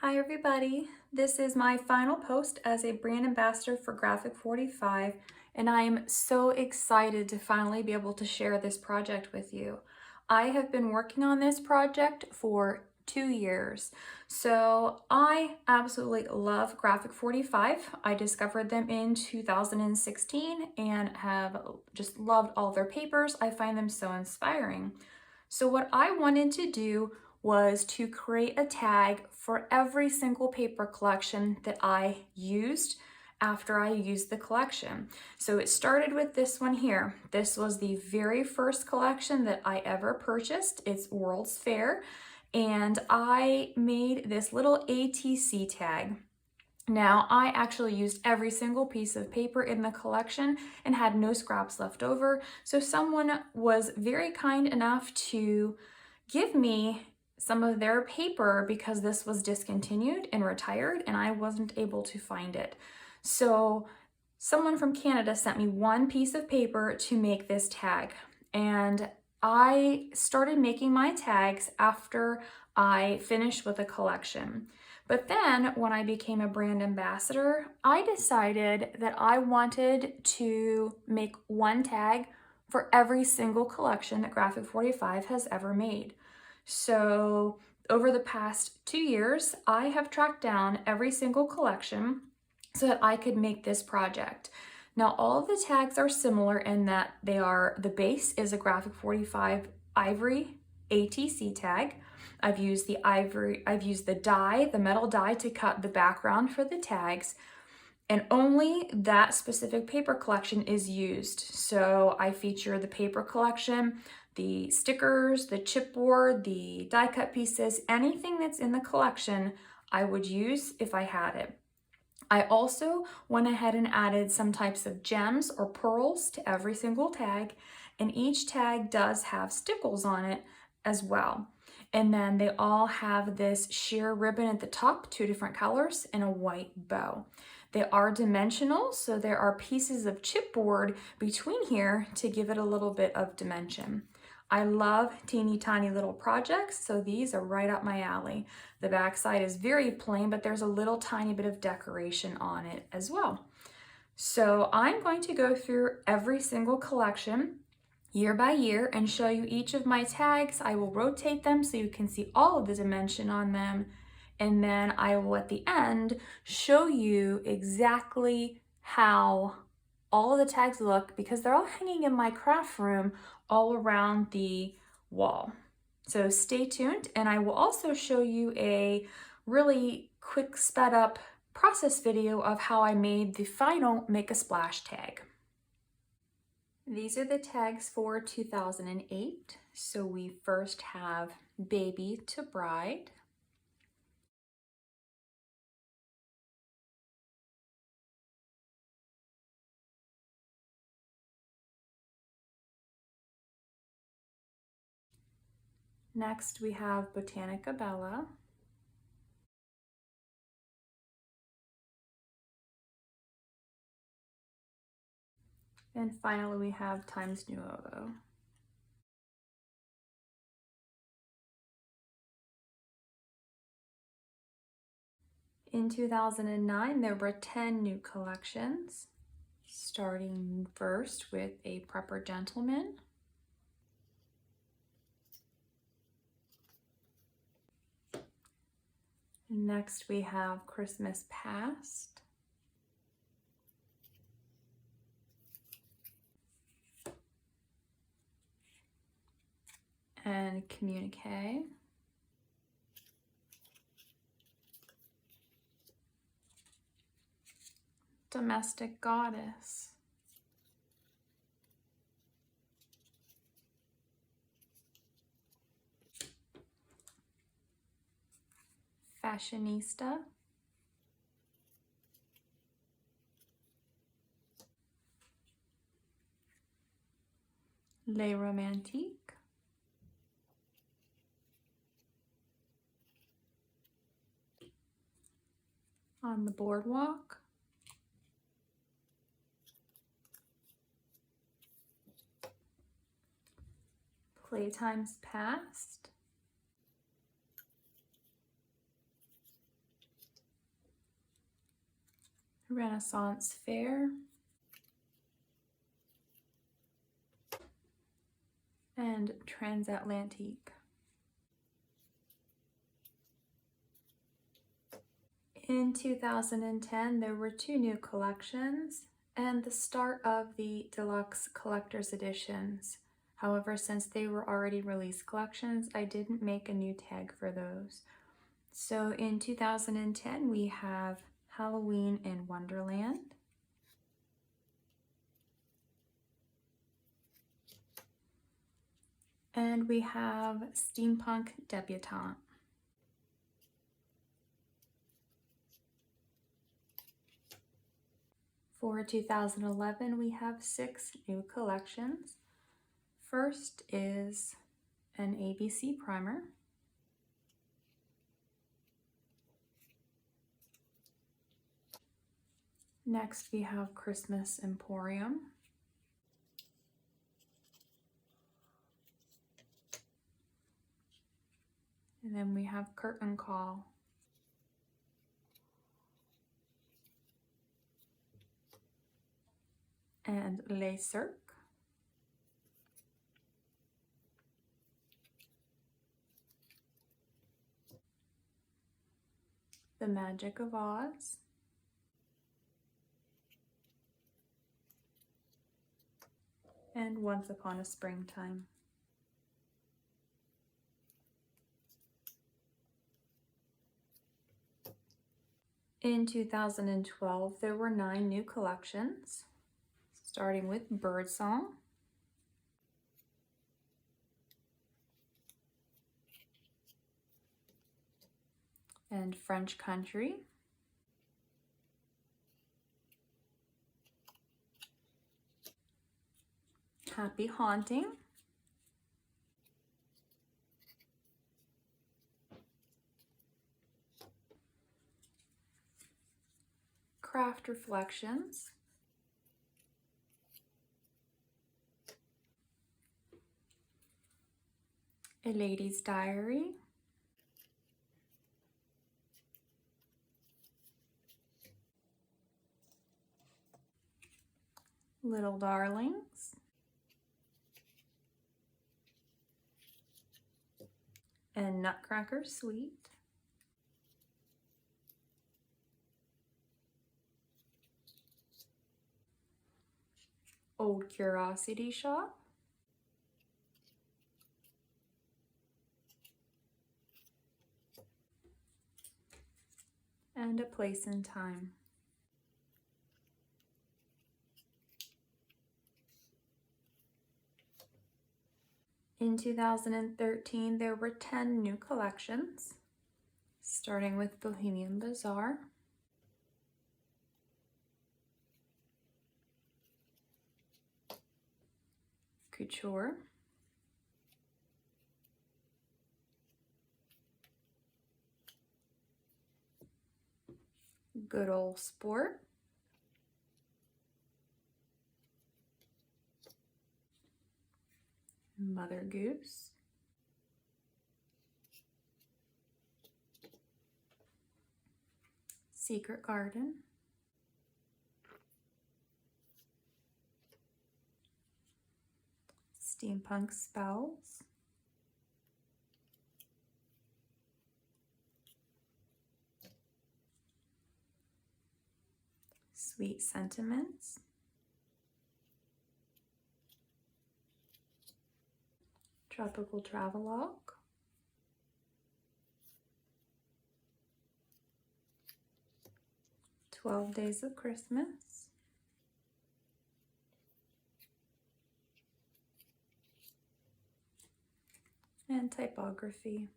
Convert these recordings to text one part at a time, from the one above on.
Hi everybody, this is my final post as a brand ambassador for Graphic 45 and I am so excited to finally be able to share this project with you. I have been working on this project for 2 years, so I absolutely love Graphic 45. I discovered them in 2016 and have just loved all their papers. I find them so inspiring. So what I wanted to do was to create a tag for every single paper collection that I used after I used the collection. So it started with this one here. This was the very first collection that I ever purchased. It's World's Fair, and I made this little ATC tag. Now, I actually used every single piece of paper in the collection and had no scraps left over. So someone was very kind enough to give me some of their paper because this was discontinued and retired and I wasn't able to find it. So someone from Canada sent me one piece of paper to make this tag, and I started making my tags after I finished with a collection. But then when I became a brand ambassador, I decided that I wanted to make one tag for every single collection that Graphic 45 has ever made. So over the past 2 years, I have tracked down every single collection so that I could make this project. Now, all of the tags are similar in that the base is a Graphic 45 ivory ATC tag. I've used the metal die to cut the background for the tags, and only that specific paper collection is used. So I feature the paper collection, the stickers, the chipboard, the die cut pieces, anything that's in the collection I would use if I had it. I also went ahead and added some types of gems or pearls to every single tag, and each tag does have stickles on it as well. And then they all have this sheer ribbon at the top, 2 different colors, and a white bow. They are dimensional, so there are pieces of chipboard between here to give it a little bit of dimension. I love teeny tiny little projects, so these are right up my alley. The back side is very plain, but there's a little tiny bit of decoration on it as well. So I'm going to go through every single collection year by year and show you each of my tags. I will rotate them so you can see all of the dimension on them. And then I will, at the end, show you exactly how all of the tags look, because they're all hanging in my craft room all around the wall. So stay tuned, and I will also show you a really quick sped up process video of how I made the final Make a Splash tag. These are the tags for 2008. So we first have Baby to Bride, next we have Botanica Bella, and finally we have Times New Ovo. In 2009, there were 10 new collections, starting first with A Prepper Gentleman, next we have Christmas Past, and Communique, Domestic Goddess, Fashionista, Les Romantiques, On the Boardwalk, Playtime's Past, Renaissance Fair, and Transatlantique. In 2010, there were 2 new collections and the start of the deluxe collector's editions. However, since they were already released collections, I didn't make a new tag for those. So in 2010, we have Halloween in Wonderland, and we have Steampunk Debutante. For 2011, we have 6 new collections. First is an ABC primer. Next, we have Christmas Emporium. And then we have Curtain Call. And Les Cirque. The Magic of Oz. And Once Upon a Springtime. In 2012, there were 9 new collections, starting with Birdsong, and French Country, Happy Haunting, Craft Reflections, A Lady's Diary, Little Darlings, and Nutcracker Suite. Old Curiosity Shop, and A Place in Time. In 2013, there were 10 new collections, starting with Bohemian Bazaar, Couture, Good Old Sport, Mother Goose, Secret Garden, Steampunk Spells, Sweet Sentiments, Tropical Travelogue, "12 Days of Christmas", and Typography.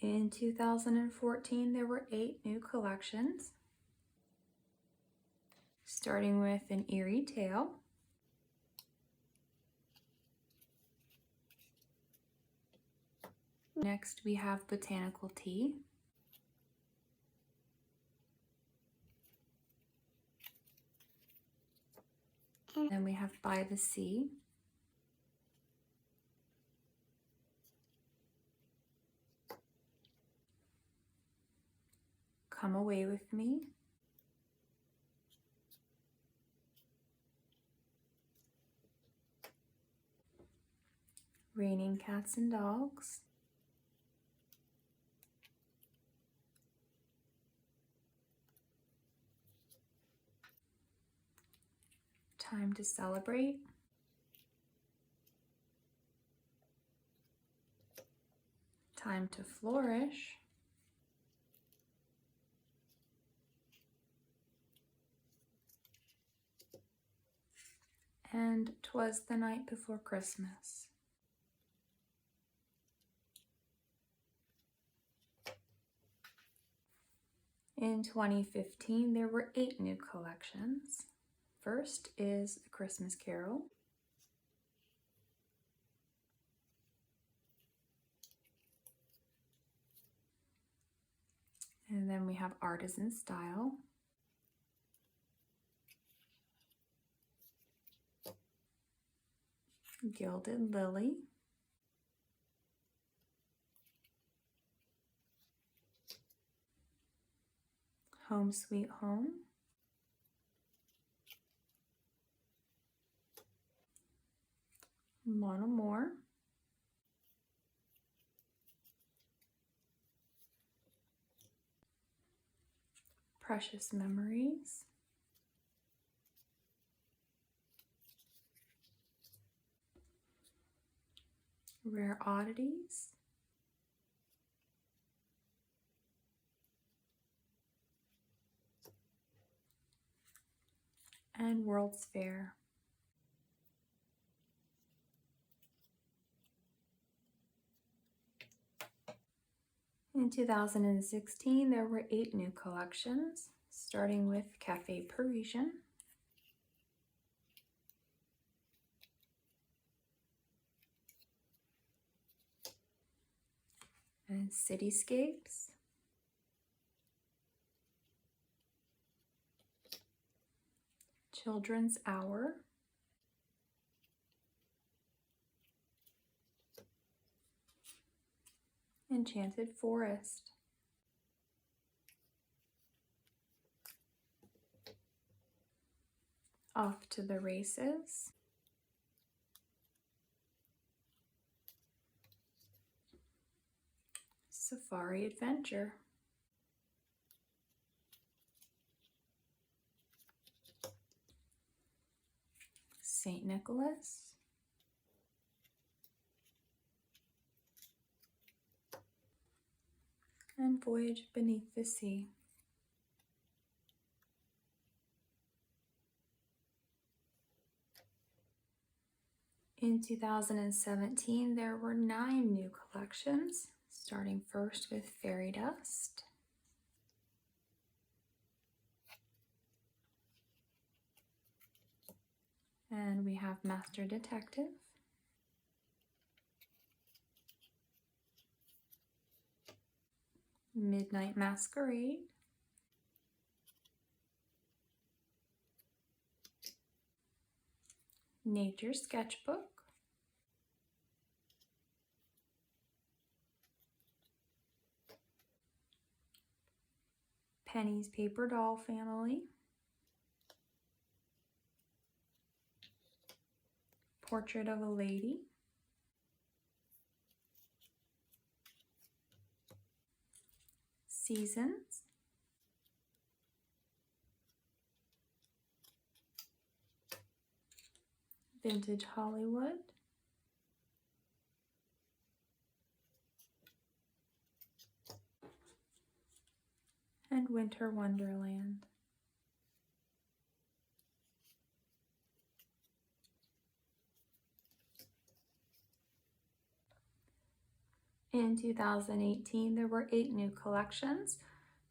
In 2014, there were 8 new collections, starting with An Eerie Tale, next we have Botanical Tea, then we have By the Sea, Come Away With Me, Raining Cats and Dogs, Time to Celebrate, Time to Flourish, and 'Twas the Night Before Christmas. In 2015, there were 8 new collections. First is A Christmas Carol, and then we have Artisan Style, Gilded Lily, Home Sweet Home, Mon Amour, Precious Memories, Rare Oddities, and World's Fair. In 2016, there were 8 new collections, starting with Café Parisian, and Cityscapes, Children's Hour, Enchanted Forest, Off to the Races, Safari Adventure, St. Nicholas, and Voyage Beneath the Sea. In 2017, there were 9 new collections, starting first with Fairy Dust, and we have Master Detective, Midnight Masquerade, Nature Sketchbook, Penny's Paper Doll Family, Portrait of a Lady, Seasons, Vintage Hollywood, and Winter Wonderland. In 2018, there were 8 new collections,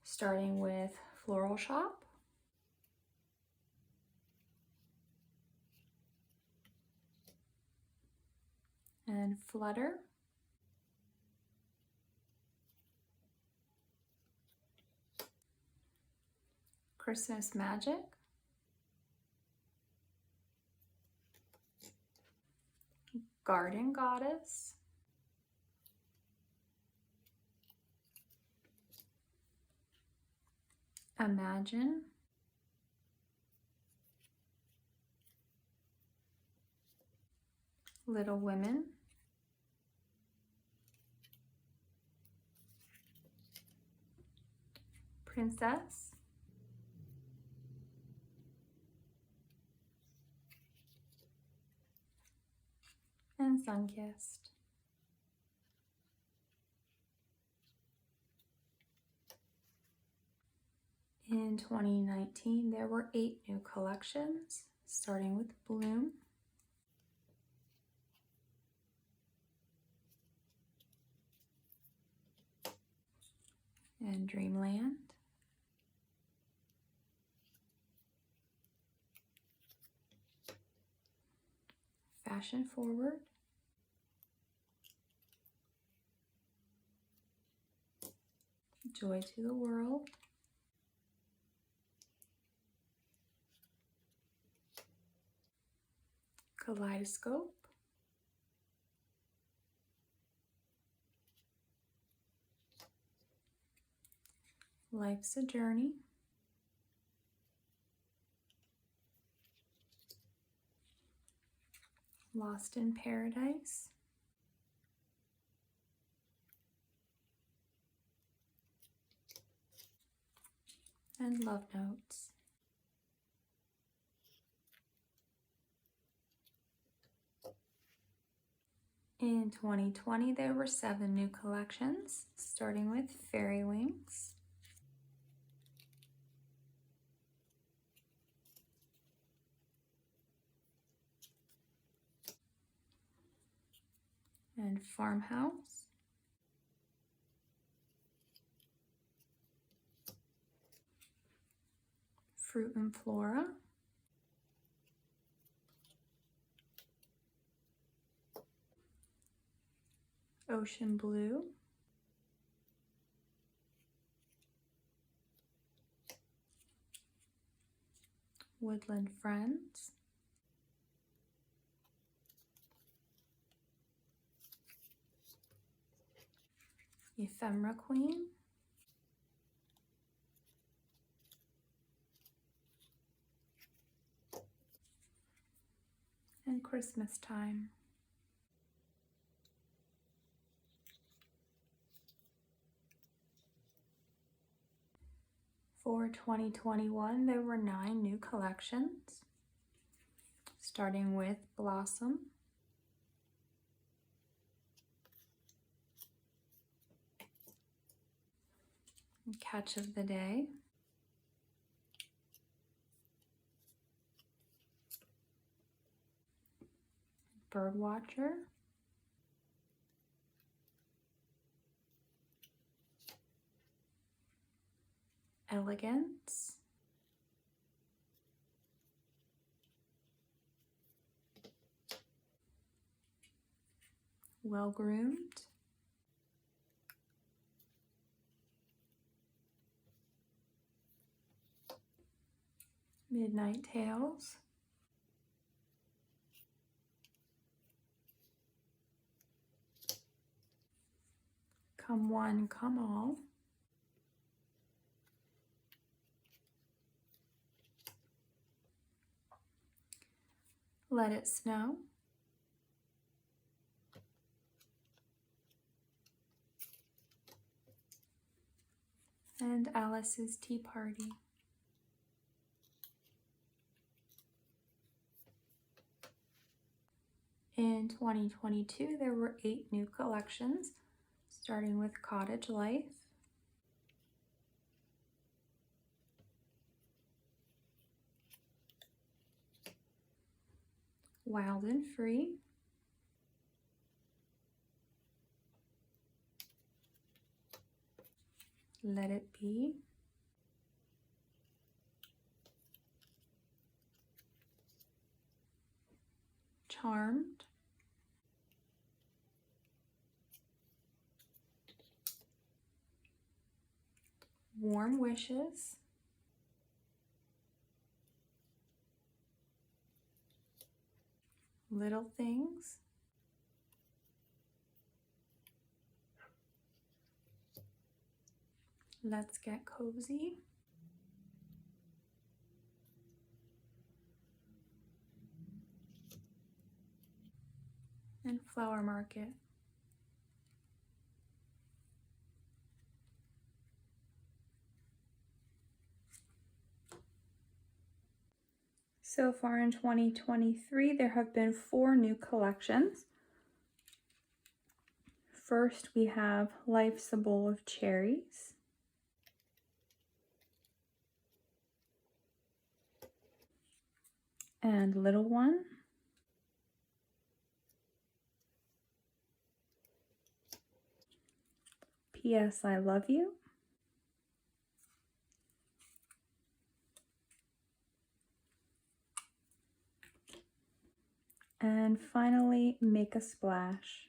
starting with Floral Shop, and Flutter, Christmas Magic, Garden Goddess, Imagine, Little Women, Princess, and Sunkissed. In 2019, there were 8 new collections, starting with Bloom, and Dreamland, Fashion Forward, Joy to the World, Kaleidoscope, Life's a Journey, Lost in Paradise, and Love Notes. In 2020, there were 7 new collections, starting with Fairy Wings, and Farmhouse, Fruit and Flora, Ocean Blue, Woodland Friends, Ephemera Queen, and Christmas Time. For 2021, there were 9 new collections, starting with Blossom, Catch of the Day, Birdwatcher, Elegance, Well Groomed, Midnight Tales, Come One, Come All, Let It Snow, and Alice's Tea Party. In 2022, there were 8 new collections, starting with Cottage Life, Wild and Free, Let It Be, Charmed, Warm Wishes, Little Things, Let's Get Cozy, and Flower Market. So far in 2023, there have been 4 new collections. First, we have Life's a Bowl of Cherries. And Little One. P.S. I Love You. And finally, Make a Splash.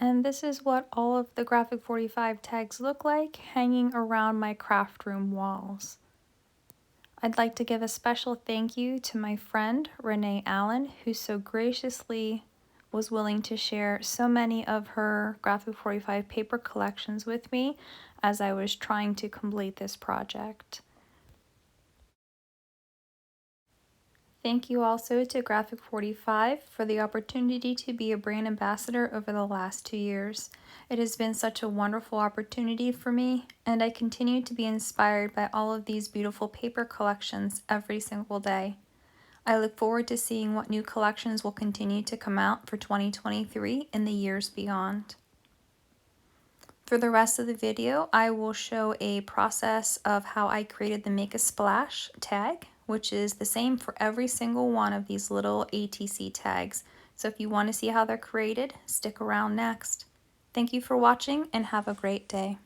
And this is what all of the Graphic 45 tags look like hanging around my craft room walls. I'd like to give a special thank you to my friend Renee Allen, who so graciously was willing to share so many of her Graphic 45 paper collections with me as I was trying to complete this project. Thank you also to Graphic 45 for the opportunity to be a brand ambassador over the last 2 years. It has been such a wonderful opportunity for me, and I continue to be inspired by all of these beautiful paper collections every single day. I look forward to seeing what new collections will continue to come out for 2023 and the years beyond. For the rest of the video, I will show a process of how I created the Make a Splash tag, which is the same for every single one of these little ATC tags. So if you want to see how they're created, stick around next. Thank you for watching and have a great day.